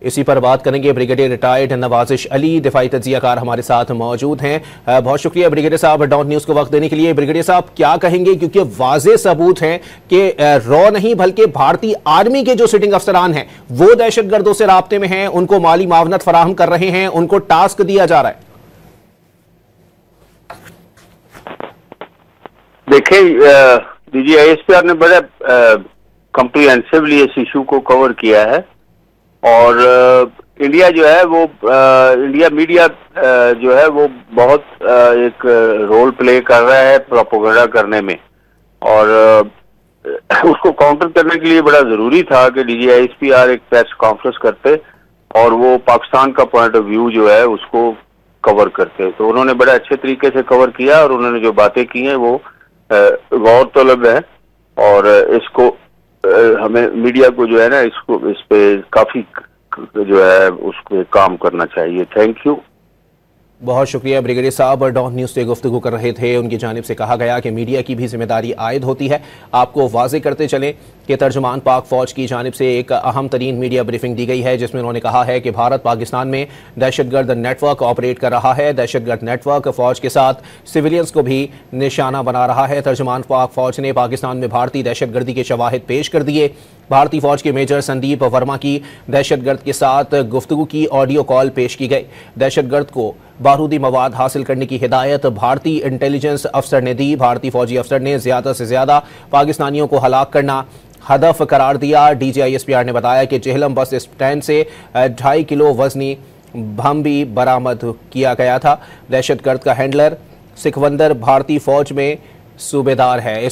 इसी पर बात करेंगे। ब्रिगेडियर रिटायर्ड नवाजिश अली दिफाई तज्जियाकार हमारे साथ मौजूद हैं। बहुत शुक्रिया ब्रिगेडियर साहब डॉट न्यूज को वक्त देने के लिए। ब्रिगेडियर साहब क्या कहेंगे, क्योंकि वाज़ेह सबूत हैं कि रॉ नहीं बल्कि भारतीय आर्मी के जो सिटिंग अफसरान हैं वो दहशतगर्दों से राब्ते में हैं, उनको माली मावनत फराहम कर रहे हैं, उनको टास्क दिया जा रहा है। देखिए, DGISPR ने बड़े कॉम्प्रिहेंसिवली इस इशू को कवर किया है और इंडिया जो है वो इंडिया मीडिया जो है वो बहुत एक रोल प्ले कर रहा है प्रोपेगेंडा करने में, और उसको काउंटर करने के लिए बड़ा जरूरी था कि DGISPR एक प्रेस कॉन्फ्रेंस करते और वो पाकिस्तान का पॉइंट ऑफ व्यू जो है उसको कवर करते। तो उन्होंने बड़े अच्छे तरीके से कवर किया और उन्होंने जो बातें की हैं वो गौर तलब है, और इसको हमें मीडिया को जो है ना इसको इस पे काफी जो है उसको काम करना चाहिए। Thank you. बहुत शुक्रिया ब्रिगेडियर साहब डॉट न्यूज़ से गुफ्तगू कर रहे थे। उनकी जानिब से कहा गया कि मीडिया की भी जिम्मेदारी आयद होती है। आपको वाज़े करते चलें कि तर्जुमान पाक फ़ौज की जानिब से एक अहम तरीन मीडिया ब्रीफिंग दी गई है, जिसमें उन्होंने कहा है कि भारत पाकिस्तान में दहशतगर्द नेटवर्क ऑपरेट कर रहा है। दहशतगर्द नेटवर्क फ़ौज के साथ सिविलियंस को भी निशाना बना रहा है। तर्जुमान पाक फ़ौज ने पाकिस्तान में भारतीय दहशतगर्दी के शवाहिद पेश कर दिए। भारतीय फ़ौज के मेजर संदीप वर्मा की दहशतगर्द के साथ गुफ्तगू की ऑडियो कॉल पेश की गई। दहशतगर्द को बारूदी मवाद हासिल करने की हिदायत भारतीय इंटेलिजेंस अफसर ने दी। भारतीय फौजी अफसर ने ज़्यादा से ज़्यादा पाकिस्तानियों को हलाक करना हदफ करार दिया। DGISPR ने बताया कि जेहलम बस स्टैंड से 2.5 किलो वजनी बम भी बरामद किया गया था। दहशतगर्द का हैंडलर सिकंदर भारतीय फौज में सूबेदार है।